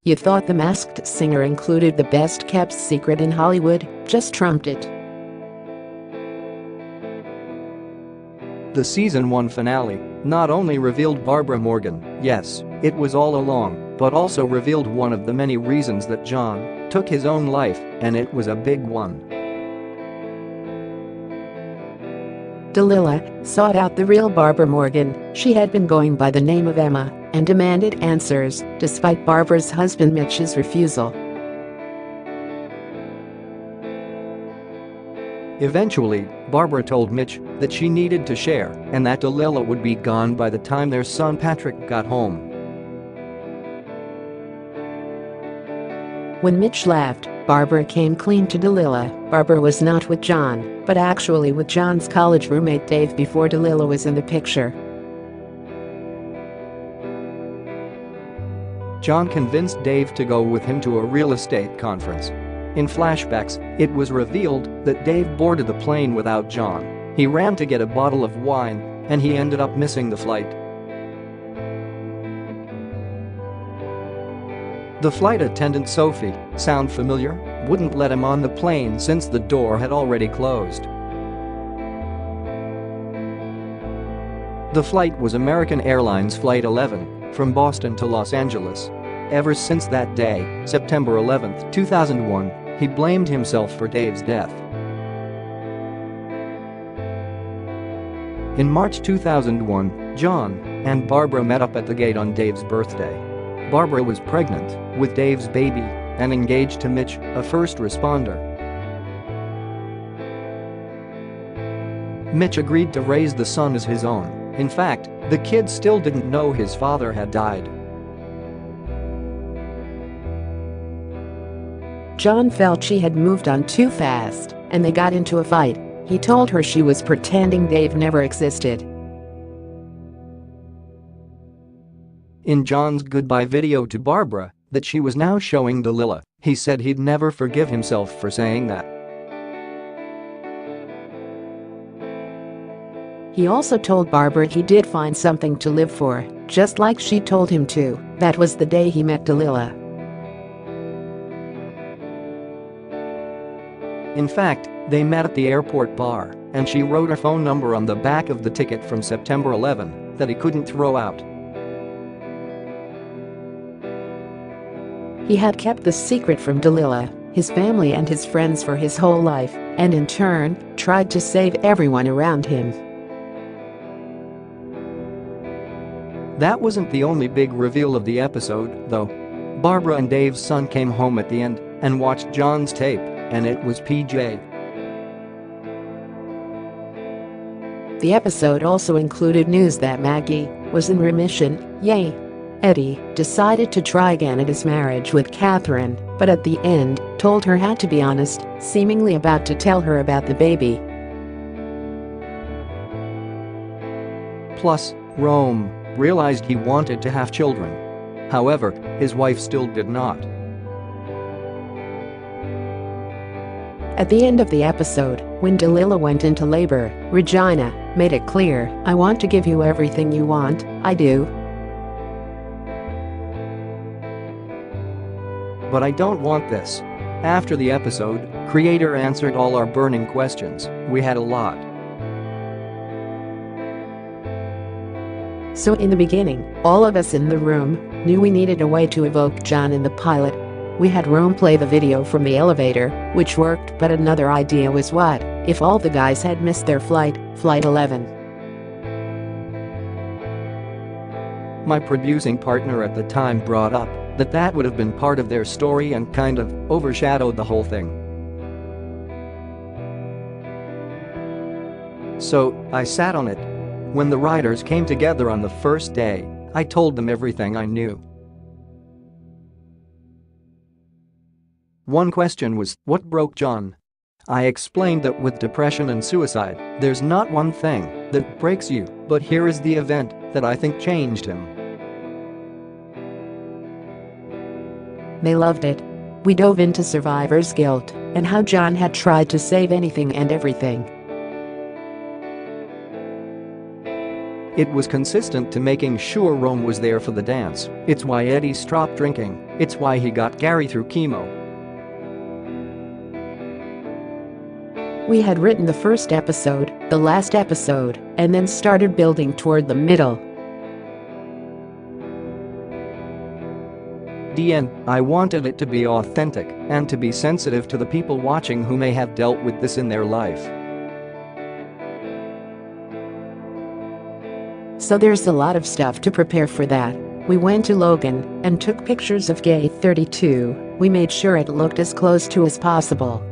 You thought The Masked Singer included the best-kept secret in Hollywood, just trumped it. The season 1 finale not only revealed Barbara Morgan, yes, it was all along, but also revealed one of the many reasons that Jon took his own life, and it was a big one. Delilah sought out the real Barbara Morgan. She had been going by the name of Emma and demanded answers, despite Barbara's husband Mitch's refusal. Eventually, Barbara told Mitch that she needed to share and that Delilah would be gone by the time their son Patrick got home. When Mitch left, Barbara came clean to Delilah. Barbara was not with Jon, but actually with Jon's college roommate Dave before Delilah was in the picture. Jon convinced Dave to go with him to a real estate conference. In flashbacks, it was revealed that Dave boarded the plane without Jon. He ran to get a bottle of wine, and he ended up missing the flight. The flight attendant Sophie, sound familiar? Wouldn't let him on the plane since the door had already closed. The flight was American Airlines Flight 11 from Boston to Los Angeles. Ever since that day, September 11, 2001, he blamed himself for Dave's death. In March 2001, Jon and Barbara met up at the gate on Dave's birthday. Barbara was pregnant with Dave's baby and engaged to Mitch, a first responder. Mitch agreed to raise the son as his own. In fact, the kid still didn't know his father had died. Jon felt she had moved on too fast, and they got into a fight. He told her she was pretending Dave never existed. In Jon's goodbye video to Barbara that she was now showing Delilah, he said he'd never forgive himself for saying that. He also told Barbara he did find something to live for, just like she told him to. That was the day he met Delilah. In fact, they met at the airport bar, and she wrote her phone number on the back of the ticket from September 11 that he couldn't throw out. He had kept the secret from Delilah, his family and his friends for his whole life, and in turn, tried to save everyone around him. That wasn't the only big reveal of the episode, though. Barbara and Dave's son came home at the end and watched Jon's tape, and it was PJ. The episode also included news that Maggie was in remission. Yay! Eddie decided to try again at his marriage with Katherine, but at the end, told her had to be honest, seemingly about to tell her about the baby. Plus, Rome realized he wanted to have children. However, his wife still did not. At the end of the episode, when Delilah went into labor, Regina made it clear, "I want to give you everything you want, I do. But I don't want this." After the episode, creator answered all our burning questions. We had a lot. So in the beginning, all of us in the room knew we needed a way to evoke Jon in the pilot. We had Rome play the video from the elevator, which worked, but another idea was what if all the guys had missed their flight, Flight 11. My producing partner at the time brought up that would have been part of their story and kind of overshadowed the whole thing. So, I sat on it. When the writers came together on the first day, I told them everything I knew. One question was, what broke Jon? I explained that with depression and suicide, there's not one thing that breaks you, but here is the event that I think changed him. They loved it. We dove into survivor's guilt and how Jon had tried to save anything and everything. It was consistent to making sure Rome was there for the dance. It's why Eddie stopped drinking. It's why he got Gary through chemo. We had written the first episode, the last episode, and then started building toward the middle. DN, I wanted it to be authentic and to be sensitive to the people watching who may have dealt with this in their life. So there's a lot of stuff to prepare for that. We went to Logan and took pictures of Gay 32. We made sure it looked as close to as possible.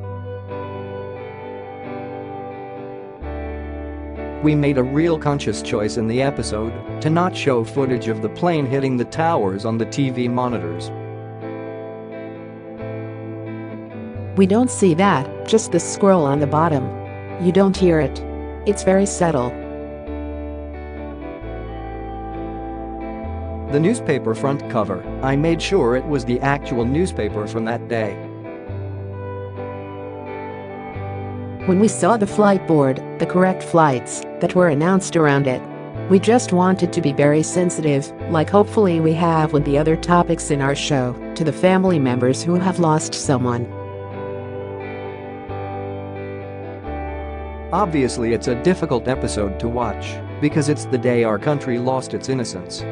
We made a real conscious choice in the episode to not show footage of the plane hitting the towers on the TV monitors. We don't see that, just the squirrel on the bottom. You don't hear it. It's very subtle. The newspaper front cover, I made sure it was the actual newspaper from that day. When we saw the flight board, the correct flights that were announced around it, we just wanted to be very sensitive, like hopefully we have with the other topics in our show, to the family members who have lost someone. Obviously, it's a difficult episode to watch because it's the day our country lost its innocence.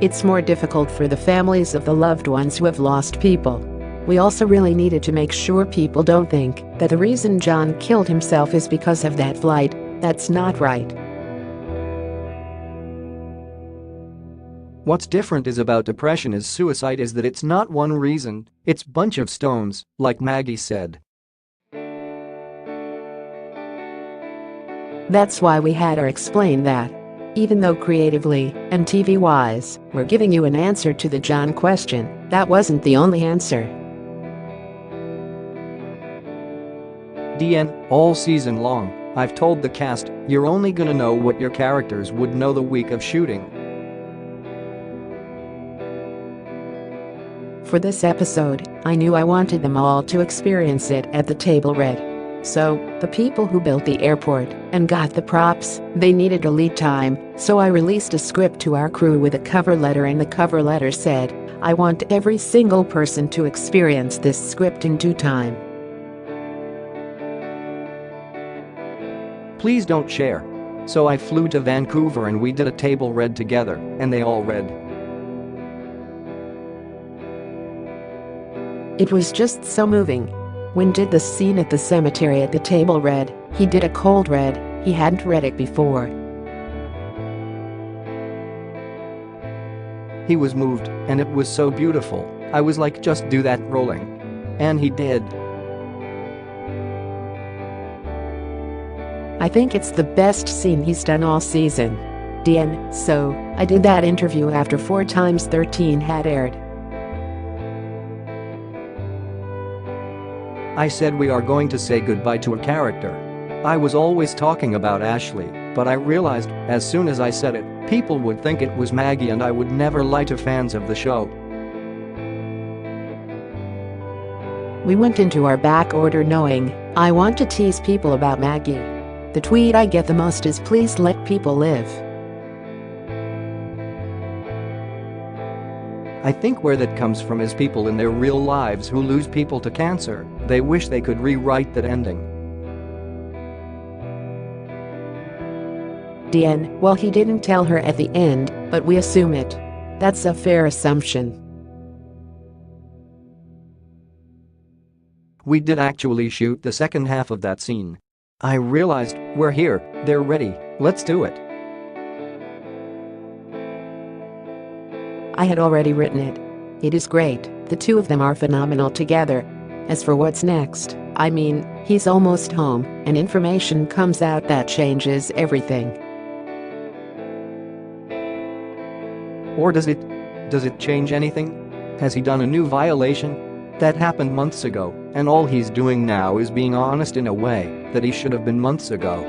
It's more difficult for the families of the loved ones who have lost people. We also really needed to make sure people don't think that the reason Jon killed himself is because of that flight. That's not right. What's different is about depression is suicide is that it's not one reason, it's bunch of stones, like Maggie said. That's why we had her explain that. Even though creatively and TV-wise, we're giving you an answer to the Jon question, that wasn't the only answer. DN, all season long, I've told the cast, you're only gonna know what your characters would know the week of shooting. For this episode, I knew I wanted them all to experience it at the table red. So, the people who built the airport and got the props, they needed a lead time, so I released a script to our crew with a cover letter, and the cover letter said, I want every single person to experience this script in due time. Please don't share. So I flew to Vancouver and we did a table read together, and they all read. It was just so moving. When did the scene at the cemetery at the table read, he did a cold read, he hadn't read it before. He was moved, and it was so beautiful, I was like, just do that rolling. And he did. I think it's the best scene he's done all season. DN, so, I did that interview after 4x13 had aired. I said we are going to say goodbye to a character. I was always talking about Ashley, but I realized, as soon as I said it, people would think it was Maggie and I would never lie to fans of the show. We went into our back order knowing, I want to tease people about Maggie. The tweet I get the most is please let people live. I think where that comes from is people in their real lives who lose people to cancer, they wish they could rewrite that ending. DN, well, he didn't tell her at the end, but we assume it. That's a fair assumption. We did actually shoot the second half of that scene. I realized, we're here, they're ready, let's do it. I had already written it. It is great, the two of them are phenomenal together. As for what's next, I mean, he's almost home, and information comes out that changes everything. Or does it? Does it change anything? Has he done a new violation? That happened months ago, and all he's doing now is being honest in a way that he should have been months ago.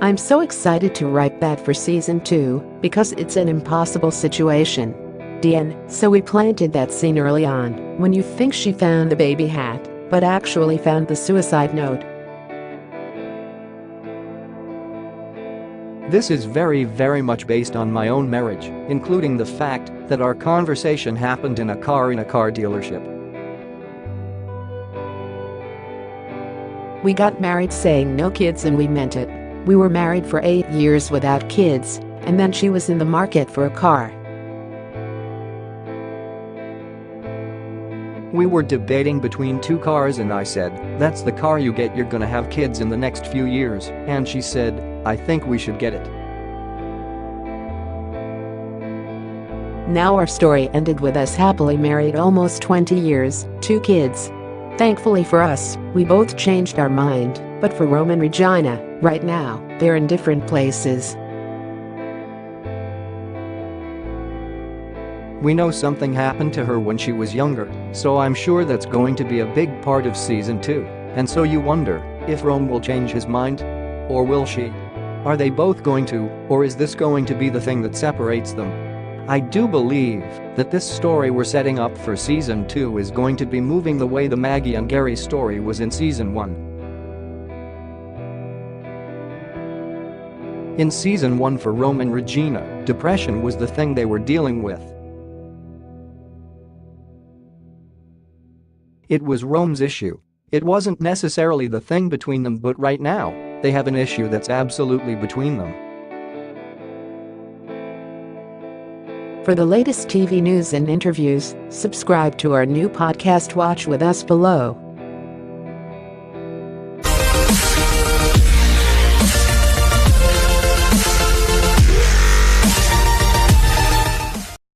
I'm so excited to write that for season 2, because it's an impossible situation. DN, so we planted that scene early on, when you think she found the baby hat, but actually found the suicide note. This is very much based on my own marriage, including the fact that our conversation happened in a car dealership. We got married saying no kids and we meant it. We were married for 8 years without kids, and then she was in the market for a car. We were debating between 2 cars and I said, "That's the car you get, you're gonna have kids in the next few years," and she said, "I think we should get it." Now our story ended with us happily married almost 20 years, 2 kids. Thankfully for us, we both changed our mind, but for Rome and Regina, right now, they're in different places. We know something happened to her when she was younger, so I'm sure that's going to be a big part of season 2. And so you wonder if Rome will change his mind? Or will she? Are they both going to, or is this going to be the thing that separates them? I do believe that this story we're setting up for season 2 is going to be moving the way the Maggie and Gary story was in season 1. In season 1 for Rome and Regina, depression was the thing they were dealing with. It was Rome's issue. It wasn't necessarily the thing between them, but right now, they have an issue that's absolutely between them. For the latest TV news and interviews, subscribe to our new podcast. Watch with us below.